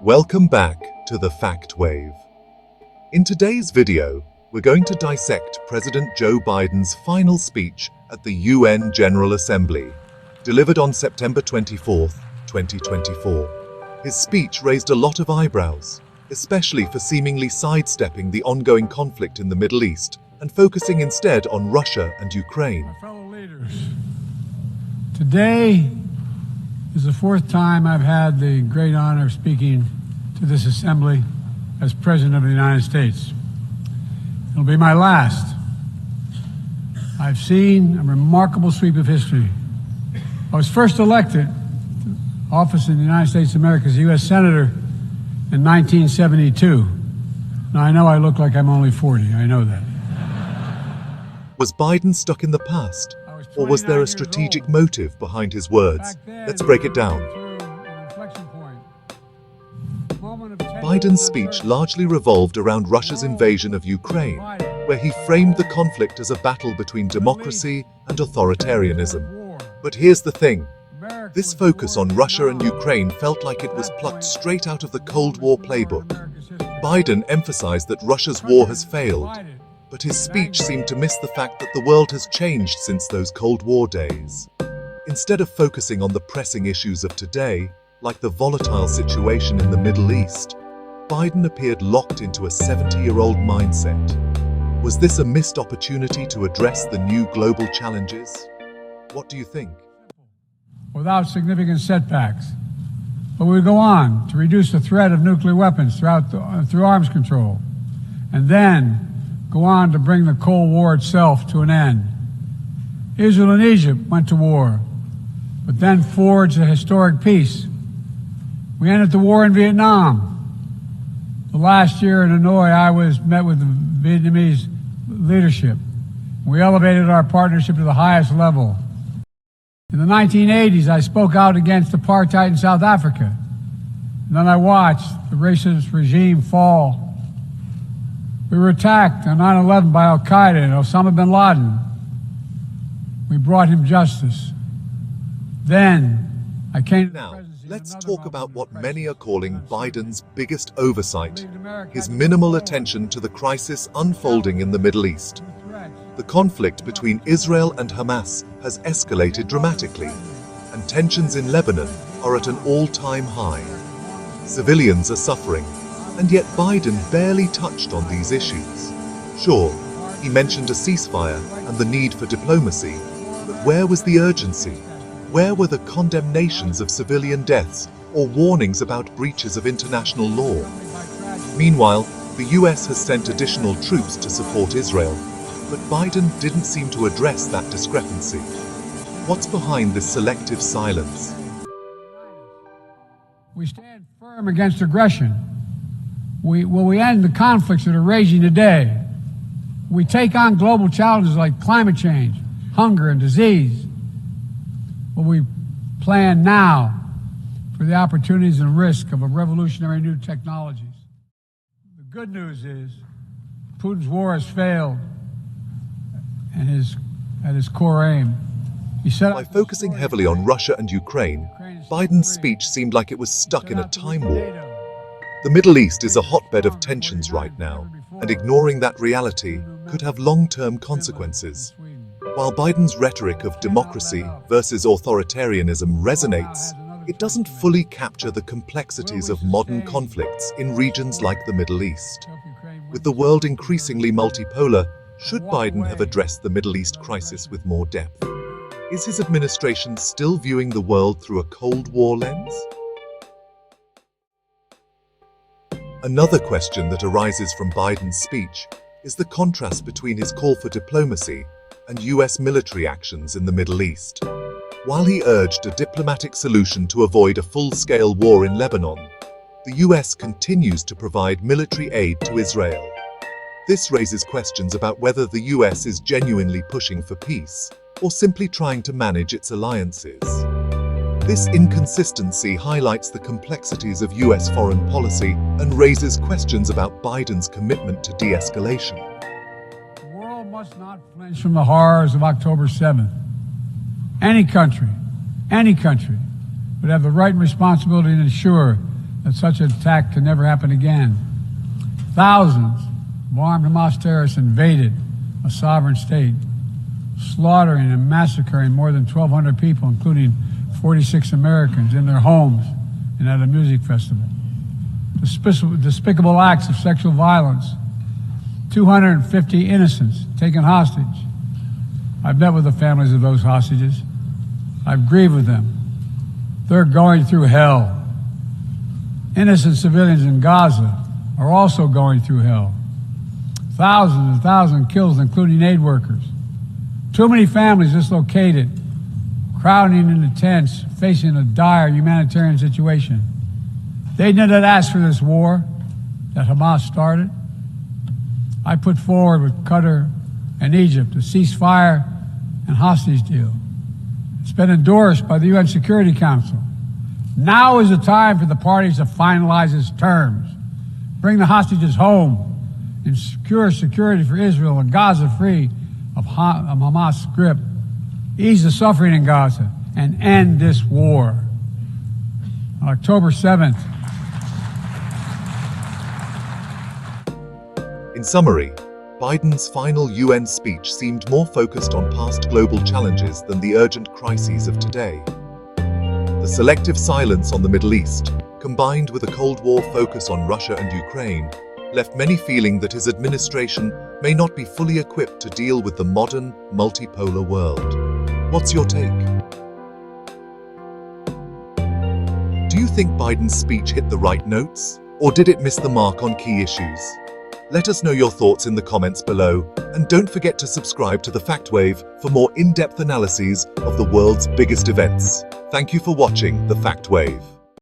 Welcome back to the Fact Wave. In today's video, we're going to dissect President Joe Biden's final speech at the UN General Assembly, delivered on September 24, 2024. His speech raised a lot of eyebrows, especially for seemingly sidestepping the ongoing conflict in the Middle East and focusing instead on Russia and Ukraine. My fellow leaders, today is the fourth time I've had the great honor of speaking to this assembly as President of the United States. It'll be my last. I've seen a remarkable sweep of history. I was first elected to office in the United States of America as a U.S. Senator in 1972. Now, I know I look like I'm only 40. I know that. Was Biden stuck in the past? Or was there a strategic motive behind his words? Let's break it down. Biden's speech largely revolved around Russia's invasion of Ukraine, where he framed the conflict as a battle between democracy and authoritarianism. But here's the thing. This focus on Russia and Ukraine felt like it was plucked straight out of the Cold War playbook. Biden emphasized that Russia's war has failed, but his speech seemed to miss the fact that the world has changed since those Cold War days. Instead of focusing on the pressing issues of today, like the volatile situation in the Middle East, Biden appeared locked into a 70-year-old mindset. Was this a missed opportunity to address the new global challenges? What do you think? Without significant setbacks, but we go on to reduce the threat of nuclear weapons through arms control, and then go on to bring the Cold War itself to an end. Israel and Egypt went to war, but then forged a historic peace. We ended the war in Vietnam. The last year in Hanoi, I met with the Vietnamese leadership. We elevated our partnership to the highest level. In the 1980s, I spoke out against apartheid in South Africa. And then I watched the racist regime fall. We were attacked on 9/11 by Al-Qaeda and Osama bin Laden. We brought him justice. Then I came. Now, let's talk about what many are calling Biden's biggest oversight, his minimal attention to the crisis unfolding in the Middle East. The conflict between Israel and Hamas has escalated dramatically, and tensions in Lebanon are at an all-time high. Civilians are suffering, and yet Biden barely touched on these issues. Sure, he mentioned a ceasefire and the need for diplomacy, but where was the urgency? Where were the condemnations of civilian deaths or warnings about breaches of international law? Meanwhile, the US has sent additional troops to support Israel, but Biden didn't seem to address that discrepancy. What's behind this selective silence? We stand firm against aggression. We end the conflicts that are raging today. We take on global challenges like climate change, hunger, and disease. But we plan now for the opportunities and risk of a revolutionary new technologies. The good news is Putin's war has failed and at his core aim. By focusing heavily on Russia and Ukraine, Biden's speech seemed like it was stuck in a time warp. The Middle East is a hotbed of tensions right now, and ignoring that reality could have long-term consequences. While Biden's rhetoric of democracy versus authoritarianism resonates, it doesn't fully capture the complexities of modern conflicts in regions like the Middle East. With the world increasingly multipolar, should Biden have addressed the Middle East crisis with more depth? Is his administration still viewing the world through a Cold War lens? Another question that arises from Biden's speech is the contrast between his call for diplomacy and US military actions in the Middle East. While he urged a diplomatic solution to avoid a full-scale war in Lebanon, the US continues to provide military aid to Israel. This raises questions about whether the US is genuinely pushing for peace or simply trying to manage its alliances. This inconsistency highlights the complexities of US foreign policy and raises questions about Biden's commitment to de-escalation. The world must not flinch from the horrors of October 7th. Any country would have the right and responsibility to ensure that such an attack can never happen again. Thousands of armed Hamas terrorists invaded a sovereign state, slaughtering and massacring more than 1,200 people, including 46 Americans, in their homes and at a music festival. Despicable acts of sexual violence, 250 innocents taken hostage. I've met with the families of those hostages. I've grieved with them. They're going through hell. Innocent civilians in Gaza are also going through hell. Thousands and thousands killed, including aid workers. Too many families dislocated, crowding into tents, facing a dire humanitarian situation. They did not ask for this war that Hamas started. I put forward with Qatar and Egypt a ceasefire and hostage deal. It's been endorsed by the UN Security Council. Now is the time for the parties to finalize its terms, bring the hostages home, and secure security for Israel and Gaza free of Hamas' grip, ease the suffering in Gaza, and end this war. On October 7th, In summary, Biden's final UN speech seemed more focused on past global challenges than the urgent crises of today. The selective silence on the Middle East, combined with a Cold War focus on Russia and Ukraine, left many feeling that his administration may not be fully equipped to deal with the modern, multipolar world. What's your take? Do you think Biden's speech hit the right notes, or did it miss the mark on key issues? Let us know your thoughts in the comments below, and don't forget to subscribe to The Fact Wave for more in-depth analyses of the world's biggest events. Thank you for watching The Fact Wave.